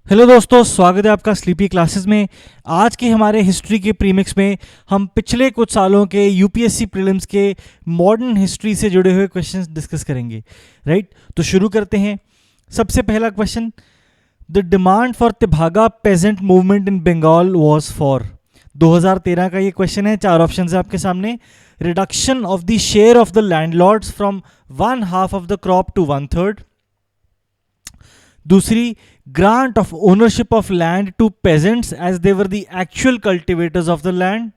Hello दोस्तों, स्वागत है आपका स्लीपी क्लासेस में। आज के हमारे हिस्ट्री के प्रीमिक्स में हम पिछले कुछ सालों के यूपीएससी प्रीलिम्स के मॉडर्न हिस्ट्री से जुड़े हुए क्वेश्चंस डिस्कस करेंगे। राइट, तो शुरू करते हैं। सबसे पहला question, the demand for Tebhaga peasant movement in Bengal was for. 2013 का ये क्वेश्चन है। चार ऑप्शन है आपके सामने। Reduction of the share of the landlords from 1/2 of the crop to 1/3। दूसरी, grant of ownership of land to peasants as they were the actual cultivators of the land.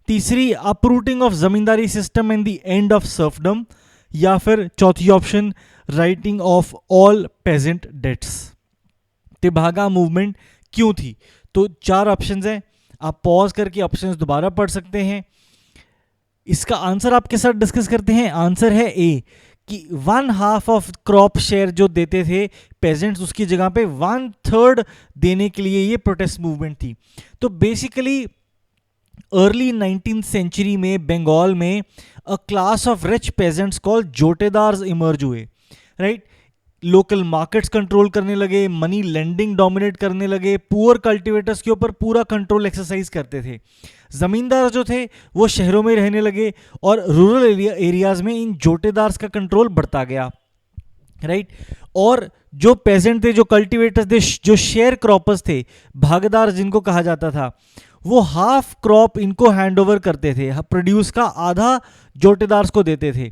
तीसरी, uprooting of zamindari system and the end of serfdom. या फिर चौथी option, writing off all peasant debts. Tebhaga movement क्यों थी? तो चार options हैं, आप पॉज करके ऑप्शंस दोबारा पढ़ सकते हैं। इसका आंसर आपके साथ डिस्कस करते हैं। आंसर है ए, कि 1/2 ऑफ क्रॉप शेयर जो देते थे पेजेंट्स, उसकी जगह पे 1/3 देने के लिए ये प्रोटेस्ट मूवमेंट थी। तो बेसिकली अर्ली 19th सेंचुरी में बंगाल में a class of rich peasants called jotedars emerge हुए। राइट, लोकल मार्केट्स कंट्रोल करने लगे, मनी लेंडिंग डोमिनेट करने लगे, पुअर कल्टिवेटर्स के ऊपर पूरा कंट्रोल एक्सरसाइज करते थे। ज़मींदार जो थे वो शहरों में रहने लगे और रूरल एरियाज में इन जोटेदार्स का कंट्रोल बढ़ता गया। राइट, और जो पेजेंट थे, जो कल्टिवेटर्स थे, जो शेयर क्रॉपर्स थे, भागीदार जिनको कहा जाता था, वो हाफ क्रॉप इनको हैंड ओवर करते थे। प्रोड्यूस का आधा जोटेदार्स को देते थे।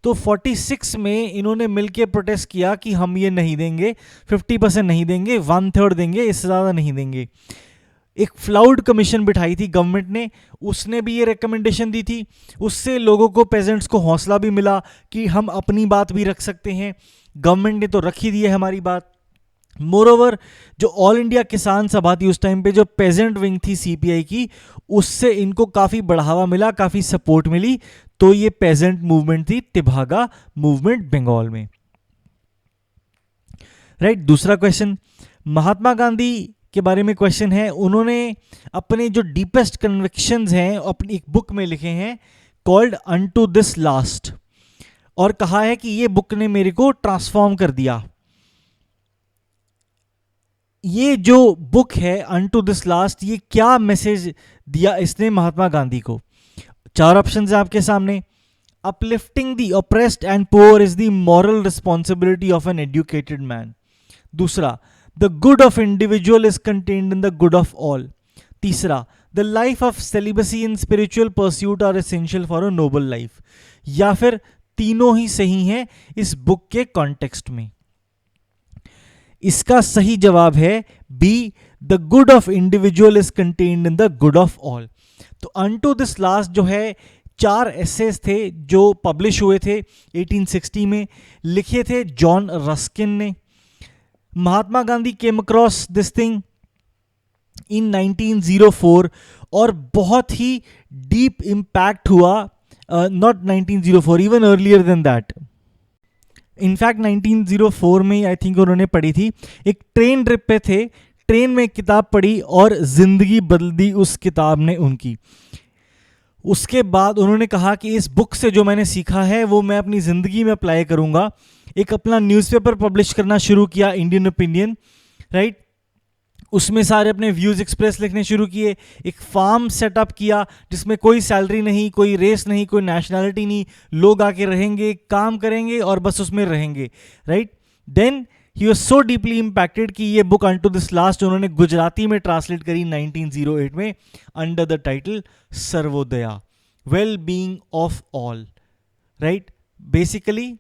तो 46 में इन्होंने मिलकर प्रोटेस्ट किया कि हम ये नहीं देंगे, 50% नहीं देंगे, 1/3 देंगे, इससे ज़्यादा नहीं देंगे। एक फ्लाउड कमीशन बिठाई थी गवर्नमेंट ने, उसने भी ये रिकमेंडेशन दी थी। उससे लोगों को, पेजेंट्स को हौसला भी मिला कि हम अपनी बात भी रख सकते हैं। गवर्नमेंट ने तो रख ही दी है हमारी बात। मोरओवर, जो ऑल इंडिया किसान सभा थी उस टाइम पे, जो पेजेंट विंग थी सीपीआई की, उससे इनको काफ़ी बढ़ावा मिला, काफ़ी सपोर्ट मिली। तो ये पेजेंट मूवमेंट थी तेभागा मूवमेंट बंगाल में। राइट, दूसरा क्वेश्चन, महात्मा गांधी के बारे में क्वेश्चन है। उन्होंने अपने जो डीपेस्ट कन्विक्शंस हैं अपनी एक बुक में लिखे हैं कॉल्ड अनटू दिस लास्ट, और कहा है कि ये बुक ने मेरे को ट्रांसफॉर्म कर दिया। ये जो बुक है अनटू दिस लास्ट, ये क्या मैसेज दिया इसने महात्मा गांधी को? चार ऑप्शन है आपके सामने। Uplifting the oppressed and poor is the moral responsibility of an educated man. दूसरा, the good of individual is contained in the good of all. तीसरा, the life of celibacy in spiritual pursuit are essential for a noble life. या फिर तीनों ही सही हैं इस book के context में। इसका सही जवाब है B, the good of individual is contained in the good of all. तो अनटू दिस लास्ट जो है, 4 एसेस थे जो पब्लिश हुए थे 1860 में, लिखे थे जॉन रस्किन ने। Mahatma Gandhi came across this thing in 1904 और बहुत ही डीप इम्पैक्ट हुआ। Not 1904, even earlier than that. In fact 1904 में आई थिंक उन्होंने पढ़ी थी। एक ट्रेन ट्रिप पे थे, ट्रेन में एक किताब पढ़ी और जिंदगी बदल दी उस किताब ने उनकी। उसके बाद उन्होंने कहा कि इस बुक से जो मैंने सीखा है वो मैं अपनी ज़िंदगी में अप्लाई करूँगा। एक अपना न्यूज़पेपर पब्लिश करना शुरू किया, इंडियन ओपिनियन। राइट, उसमें सारे अपने व्यूज़ एक्सप्रेस लिखने शुरू किए। एक फार्म सेटअप किया जिसमें कोई सैलरी नहीं, कोई रेस नहीं, कोई नेशनैलिटी नहीं, लोग आके रहेंगे, काम करेंगे और बस उसमें रहेंगे। Right, then he was so deeply impacted कि ये बुक अनटू दिस लास्ट उन्होंने गुजराती में ट्रांसलेट करी 1908 में under the title Sarvodaya, well being of all. Right, basically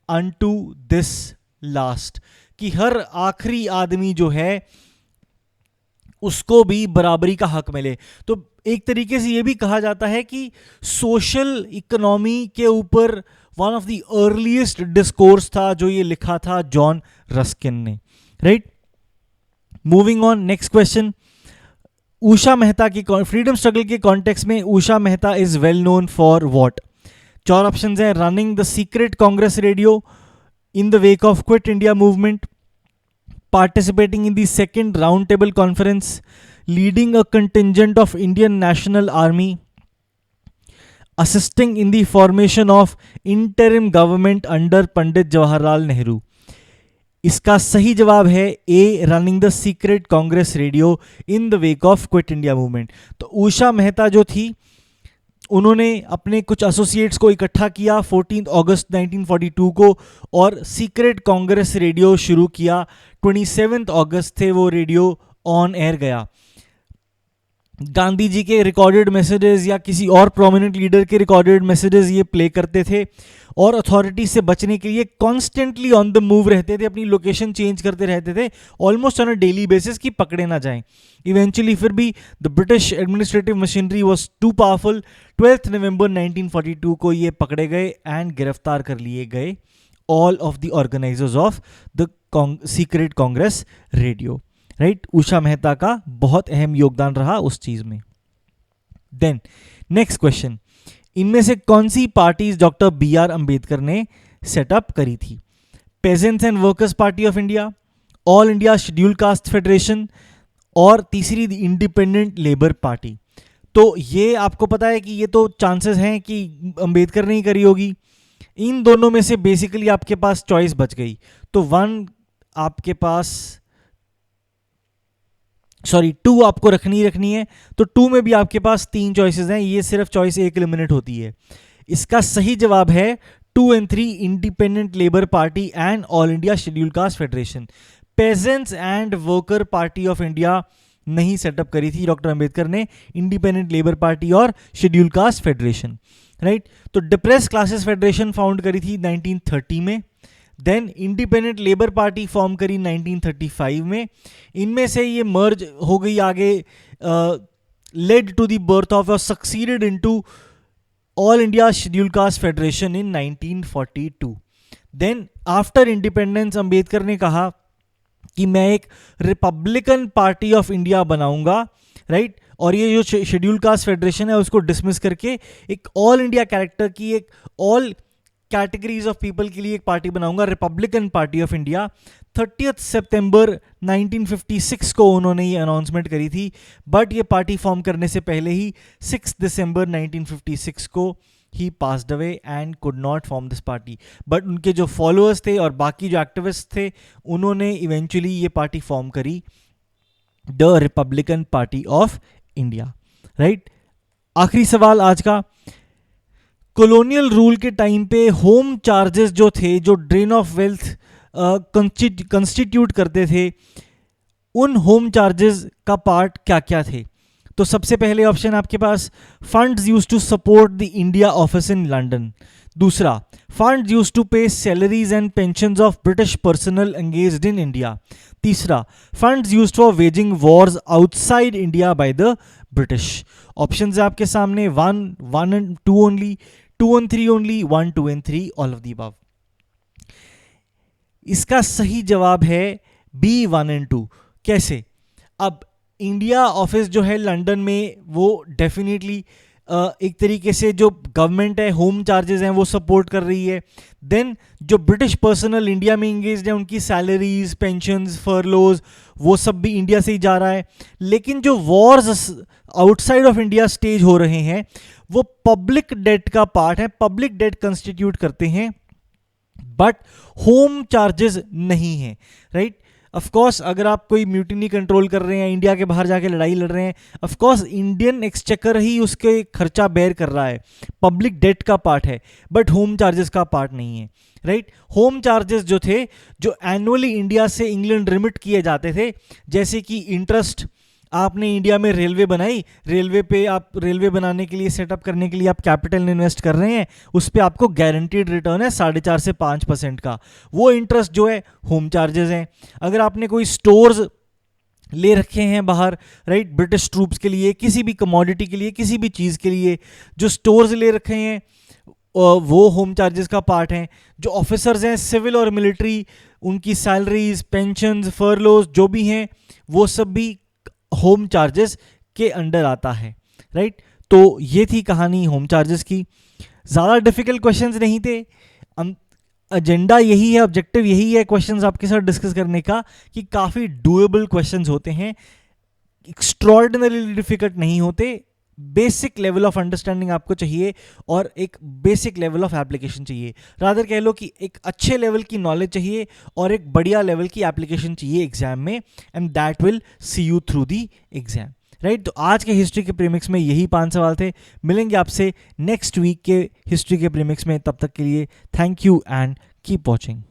unto this last, कि हर आखिरी आदमी जो है उसको भी बराबरी का हक मिले। तो एक तरीके से ये भी कहा जाता है कि सोशल इकोनॉमी के ऊपर one of the earliest discourse था जो ये लिखा था जॉन रस्किन ने। Right, moving on, next question. Usha Mehta की फ्रीडम स्ट्रगल के कॉन्टेक्स्ट में Usha Mehta is well known for what? चार ऑप्शन हैं। Running the secret Congress radio in the wake of quit India movement, participating in the second round table conference, leading a contingent of Indian National Army, assisting in the formation of interim government under Pandit Jawaharlal Nehru। इसका सही जवाब है A, running the secret Congress radio in the wake of quit India movement. तो उषा मेहता जो थी उन्होंने अपने कुछ एसोसिएट्स को इकट्ठा किया 14 अगस्त 1942 को और सीक्रेट कांग्रेस रेडियो शुरू किया। 27 अगस्त थे वो रेडियो ऑन एयर गया। गांधी जी के रिकॉर्डेड मैसेजेस या किसी और प्रोमिनेंट लीडर के रिकॉर्डेड मैसेजेस ये प्ले करते थे और अथॉरिटी से बचने के लिए कॉन्स्टेंटली ऑन द मूव रहते थे, अपनी लोकेशन चेंज करते रहते थे almost on a daily basis कि पकड़े ना जाएं। इवेंचुअली फिर भी the British administrative machinery was too powerful. 12 नवंबर 1942 को ये पकड़े गए एंड गिरफ्तार कर लिए गए all of the organisers of the secret Congress radio. Right, Usha Mehta का बहुत अहम योगदान रहा उस चीज में। देन नेक्स्ट क्वेश्चन, इनमें से कौन सी parties doctor B R Ambedkar ने सेटअप करी थी? Peasants and workers party of India, all India scheduled caste federation और तीसरी द इंडिपेंडेंट लेबर पार्टी। तो ये आपको पता है कि ये तो चांसेस हैं कि अंबेडकर ने ही करी होगी। इन दोनों में से बेसिकली आपके पास चॉइस बच गई। तो आपके पास टू आपको रखनी है। तो टू में भी आपके पास 3 चॉइसेस हैं, ये सिर्फ चॉइस 1 एलिमिनेट होती है। इसका सही जवाब है 2 और 3, independent labour party and all India scheduled caste federation. Peasants and worker party of India नहीं सेटअप करी थी डॉक्टर अंबेडकर ने, इंडिपेंडेंट लेबर पार्टी और शेड्यूल कास्ट फेडरेशन। राइट, तो डिप्रेस क्लासेस फेडरेशन फाउंड करी थी 1930 में। Then independent labour party form करी 1935 में। इनमें से ये मर्ज हो गई आगे, led to the birth of और succeeded into all India scheduled caste federation in 1942। Then after independence Ambedkar ने कहा कि मैं एक रिपब्लिकन पार्टी ऑफ इंडिया बनाऊंगा। राइट, और ये जो शेड्यूल कास्ट फेडरेशन है उसको डिसमिस करके एक ऑल इंडिया कैरेक्टर की, एक ऑल कैटेगरीज ऑफ पीपल के लिए एक पार्टी बनाऊंगा, रिपब्लिकन पार्टी ऑफ इंडिया। 30 सितंबर 1956 को उन्होंने ये अनाउंसमेंट करी थी, बट ये पार्टी फॉर्म करने से पहले ही 6 दिसंबर 1956 को he passed away and could not form this party. But उनके जो फॉलोअर्स थे और बाकी जो एक्टिविस्ट थे उन्होंने इवेंचुअली ये पार्टी फॉर्म करी, the Republican party of India. Right, आखिरी सवाल आज का, कॉलोनियल रूल के टाइम पे होम चार्जेस जो थे, जो ड्रेन ऑफ वेल्थ कंस्टिट्यूट करते थे, उन होम चार्जेस का पार्ट क्या क्या थे? तो सबसे पहले ऑप्शन आपके पास, funds used to support the India office in London. दूसरा, funds used to pay salaries and pensions of British personnel engaged in India. तीसरा, funds used for waging wars outside India by the British. Options है आपके सामने, 1 and 2 only, 2 and 3 only, 1, 2 and 3 all of the above. इसका सही जवाब है B, 1 and 2। कैसे? अब इंडिया ऑफिस जो है लंदन में, वो डेफिनेटली एक तरीके से जो गवर्नमेंट है, होम चार्जेस हैं वो सपोर्ट कर रही है। देन जो ब्रिटिश पर्सनल इंडिया में इंगेज्ड है, उनकी सैलरीज, पेंशन्स, फर्लोज, वो सब भी इंडिया से ही जा रहा है। लेकिन जो Wars outside of India stage हो रहे हैं वो पब्लिक डेट का पार्ट है, पब्लिक डेट कंस्टिट्यूट करते हैं, बट होम चार्जेस नहीं है। राइट, ऑफ कोर्स अगर आप कोई म्यूटिनी कंट्रोल कर रहे हैं, इंडिया के बाहर जाके लड़ाई लड़ रहे हैं, ऑफ कोर्स इंडियन एक्सचेकर ही उसके खर्चा बेयर कर रहा है, पब्लिक डेट का पार्ट है, बट होम चार्जेस का पार्ट नहीं है। राइट, होम चार्जेस जो थे, जो एनुअली इंडिया से इंग्लैंड रिमिट किए जाते थे, जैसे कि इंटरेस्ट, आपने इंडिया में रेलवे बनाई, रेलवे पे आप रेलवे बनाने के लिए, सेटअप करने के लिए आप कैपिटल इन्वेस्ट कर रहे हैं, उस पर आपको गारंटीड रिटर्न है 4.5 से 5% का, वो इंटरेस्ट जो है होम चार्जेस हैं। अगर आपने कोई स्टोर्स ले रखे हैं बाहर, राइट, ब्रिटिश ट्रूप्स के लिए, किसी भी कमोडिटी के लिए, किसी भी चीज़ के लिए जो स्टोर्स ले रखे हैं, वो होम चार्जेस का पार्ट हैं। जो ऑफिसर्स हैं सिविल और मिलिट्री, उनकी सैलरीज, पेंशन्स, फर्लोज जो भी हैं, वो सब भी होम चार्जेस के अंडर आता है। राइट, तो ये थी कहानी होम चार्जेस की। ज़्यादा डिफिकल्ट क्वेश्चंस नहीं थे, एजेंडा यही है, ऑब्जेक्टिव यही है क्वेश्चंस आपके साथ डिस्कस करने का, कि काफ़ी डूएबल क्वेश्चंस होते हैं, एक्स्ट्रॉर्डिनरी डिफिकल्ट नहीं होते, बेसिक लेवल ऑफ अंडरस्टैंडिंग आपको चाहिए और एक बेसिक लेवल ऑफ एप्लीकेशन चाहिए। रादर कह लो कि एक अच्छे लेवल की नॉलेज चाहिए और एक बढ़िया लेवल की एप्लीकेशन चाहिए एग्जाम में, and that will see you through the exam, right. तो आज के हिस्ट्री के प्रीमिक्स में यही 5 सवाल थे। मिलेंगे आपसे नेक्स्ट वीक के हिस्ट्री के प्रीमिक्स में, तब तक के लिए thank you and keep watching.